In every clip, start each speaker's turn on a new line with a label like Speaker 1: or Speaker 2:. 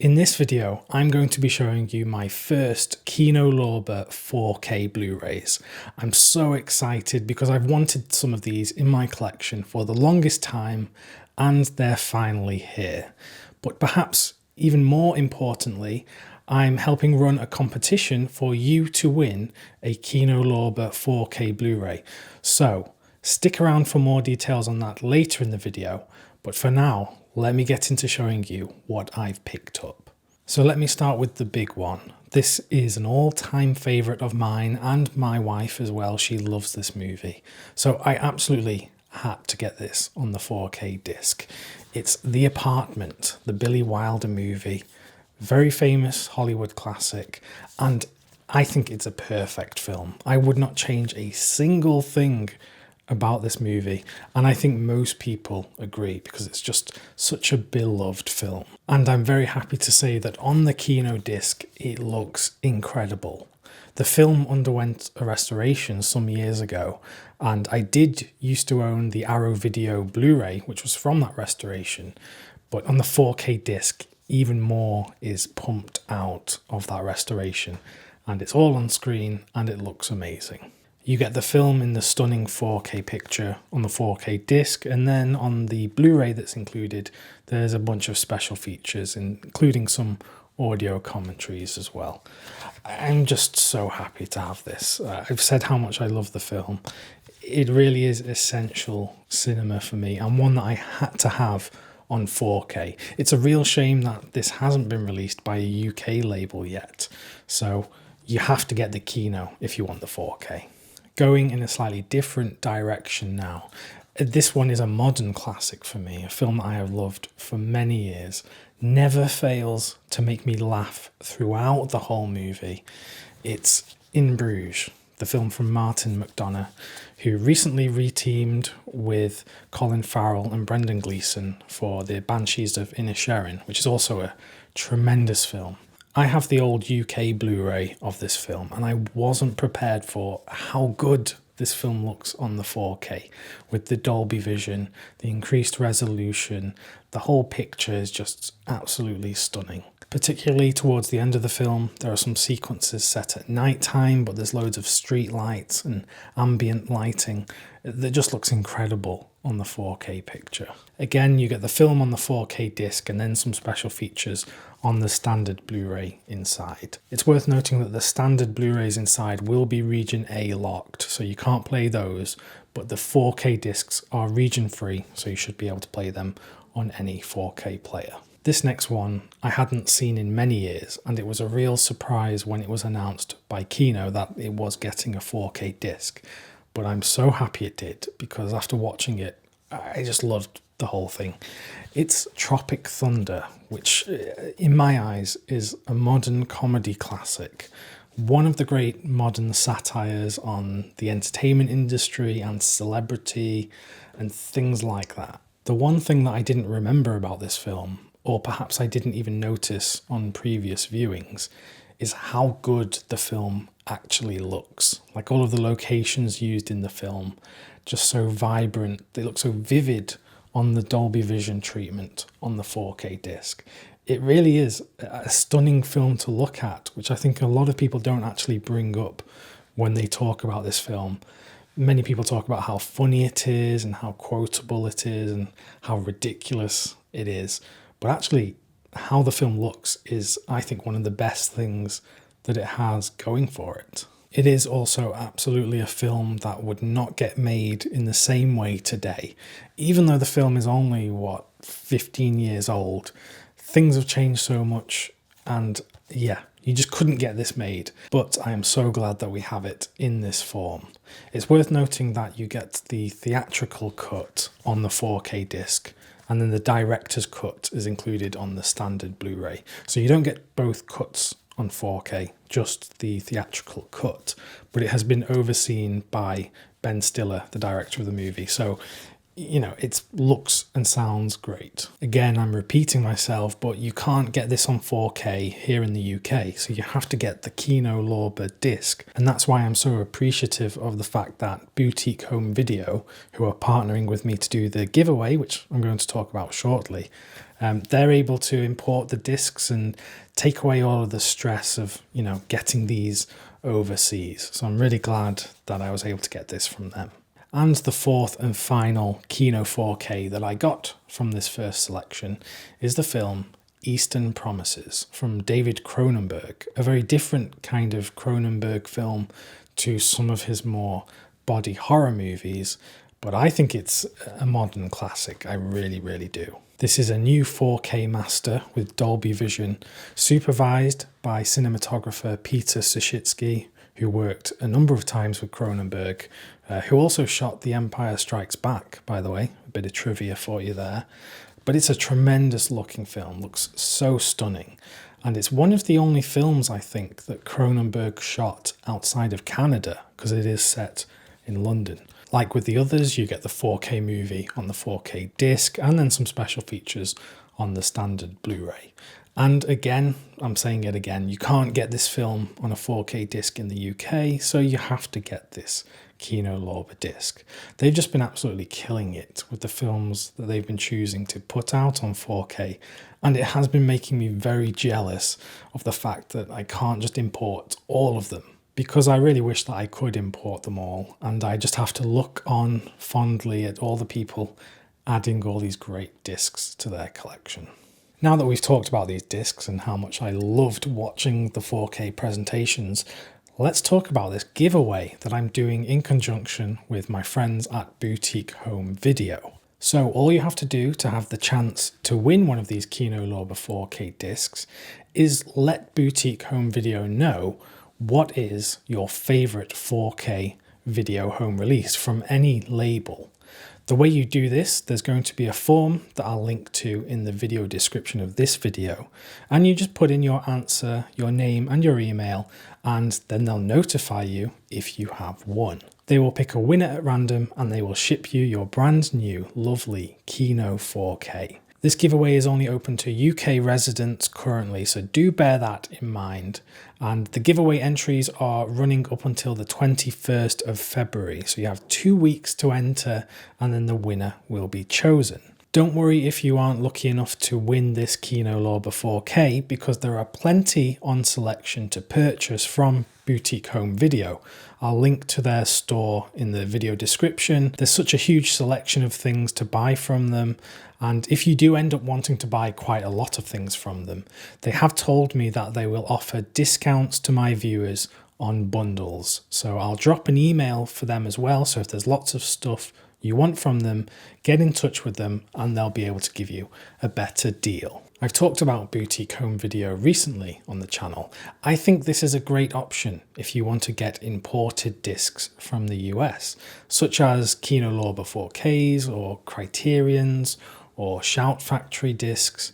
Speaker 1: In this video, I'm going to be showing you my first Kino Lorber 4K Blu-rays. I'm so excited because I've wanted some of these in my collection for the longest time, and they're finally here. But perhaps even more importantly, I'm helping run a competition for you to win a Kino Lorber 4K Blu-ray. So stick around for more details on that later in the video, but for now, let me get into showing you what I've picked up. So let me start with the big one. This is an all-time favourite of mine and my wife as well. She loves this movie. So I absolutely had to get this on the 4K disc. It's The Apartment, the Billy Wilder movie. Very famous Hollywood classic, and I think it's a perfect film. I would not change a single thing about this movie, and I think most people agree because it's just such a beloved film. And I'm very happy to say that on the Kino disc it looks incredible. The film underwent a restoration some years ago, and I did used to own the Arrow Video Blu-ray, which was from that restoration, but on the 4K disc even more is pumped out of that restoration, and it's all on screen and it looks amazing. You get the film in the stunning 4K picture on the 4K disc, and then on the Blu-ray that's included, there's a bunch of special features, including some audio commentaries as well. I'm just so happy to have this. I've said how much I love the film. It really is essential cinema for me, and one that I had to have on 4K. It's a real shame that this hasn't been released by a UK label yet, so you have to get the Kino if you want the 4K. Going in a slightly different direction now. This one is a modern classic for me, a film that I have loved for many years. Never fails to make me laugh throughout the whole movie. It's In Bruges, the film from Martin McDonagh, who recently reteamed with Colin Farrell and Brendan Gleeson for the Banshees of Inisherin, which is also a tremendous film. I have the old UK Blu-ray of this film, and I wasn't prepared for how good this film looks on the 4K. With the Dolby Vision, the increased resolution, the whole picture is just absolutely stunning. Particularly towards the end of the film, there are some sequences set at night time, but there's loads of street lights and ambient lighting that just looks incredible on the 4K picture. Again, you get the film on the 4K disc and then some special features on the standard Blu-ray inside. It's worth noting that the standard Blu-rays inside will be region A locked, so you can't play those, but the 4K discs are region free, so you should be able to play them on any 4K player. This next one I hadn't seen in many years, and it was a real surprise when it was announced by Kino that it was getting a 4K disc. But I'm so happy it did, because after watching it, I just loved the whole thing. It's Tropic Thunder, which in my eyes is a modern comedy classic. One of the great modern satires on the entertainment industry and celebrity and things like that. The one thing that I didn't remember about this film, or perhaps I didn't even notice on previous viewings, is how good the film actually looks. Like all of the locations used in the film, just so vibrant, they look so vivid on the Dolby Vision treatment on the 4K disc. It really is a stunning film to look at, which I think a lot of people don't actually bring up when they talk about this film. Many people talk about how funny it is and how quotable it is and how ridiculous it is. But actually, how the film looks is, I think, one of the best things that it has going for it. It is also absolutely a film that would not get made in the same way today. Even though the film is only, 15 years old, things have changed so much, and yeah, you just couldn't get this made. But I am so glad that we have it in this form. It's worth noting that you get the theatrical cut on the 4K disc, and then the director's cut is included on the standard Blu-ray. So you don't get both cuts on 4K, just the theatrical cut, but it has been overseen by Ben Stiller, the director of the movie. So, it looks and sounds great. Again, I'm repeating myself, but you can't get this on 4K here in the UK, so you have to get the Kino Lorber disc. And that's why I'm so appreciative of the fact that Boutique Home Video, who are partnering with me to do the giveaway, which I'm going to talk about shortly, They're able to import the discs and take away all of the stress of, you know, getting these overseas. So I'm really glad that I was able to get this from them. And the fourth and final Kino 4K that I got from this first selection is the film Eastern Promises from David Cronenberg, a very different kind of Cronenberg film to some of his more body horror movies, but I think it's a modern classic. I really, really do. This is a new 4K master with Dolby Vision, supervised by cinematographer Peter Suschitzky, who worked a number of times with Cronenberg, who also shot The Empire Strikes Back, by the way. A bit of trivia for you there. But it's a tremendous looking film, looks so stunning. And it's one of the only films, I think, that Cronenberg shot outside of Canada, because it is set in London. Like with the others, you get the 4K movie on the 4K disc, and then some special features on the standard Blu-ray. And again, I'm saying it again, you can't get this film on a 4K disc in the UK, so you have to get this Kino Lorber disc. They've just been absolutely killing it with the films that they've been choosing to put out on 4K, and it has been making me very jealous of the fact that I can't just import all of them, because I really wish that I could import them all, and I just have to look on fondly at all the people adding all these great discs to their collection. Now that we've talked about these discs and how much I loved watching the 4K presentations, let's talk about this giveaway that I'm doing in conjunction with my friends at Boutique Home Video. So all you have to do to have the chance to win one of these Kino Lorber 4K discs is let Boutique Home Video know what is your favorite 4K video home release from any label. The way you do this, there's going to be a form that I'll link to in the video description of this video, and you just put in your answer, your name and your email, and then they'll notify you if you have won. They will pick a winner at random and they will ship you your brand new lovely Kino 4K. This giveaway is only open to UK residents currently, so do bear that in mind. And the giveaway entries are running up until the 21st of February, so you have 2 weeks to enter and then the winner will be chosen. Don't worry if you aren't lucky enough to win this Kino Lorber 4K, because there are plenty on selection to purchase from Boutique Home Video. I'll link to their store in the video description. There's such a huge selection of things to buy from them, and if you do end up wanting to buy quite a lot of things from them, they have told me that they will offer discounts to my viewers on bundles. So I'll drop an email for them as well, so if there's lots of stuff you want from them, get in touch with them and they'll be able to give you a better deal. I've talked about Boutique Home Video recently on the channel. I think this is a great option if you want to get imported discs from the US, such as Kino Lorber 4Ks or Criterions or Shout Factory discs.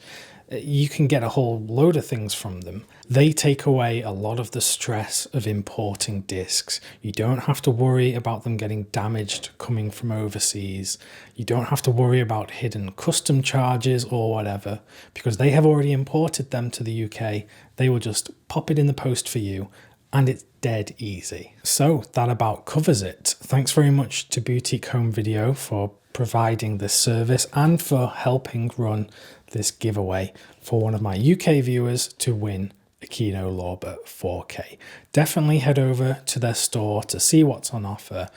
Speaker 1: You can get a whole load of things from them. They take away a lot of the stress of importing discs. You don't have to worry about them getting damaged coming from overseas. You don't have to worry about hidden custom charges or whatever, because they have already imported them to the UK. They will just pop it in the post for you, and it's dead easy. So that about covers it. Thanks very much to Boutique Home Video for providing this service and for helping run this giveaway for one of my UK viewers to win a Kino Lorber 4K. Definitely head over to their store to see what's on offer.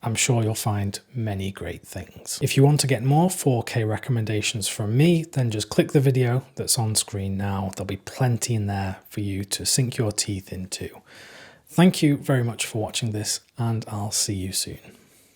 Speaker 1: I'm sure you'll find many great things. If you want to get more 4K recommendations from me, then just click the video that's on screen now. There'll be plenty in there for you to sink your teeth into. Thank you very much for watching this, and I'll see you soon.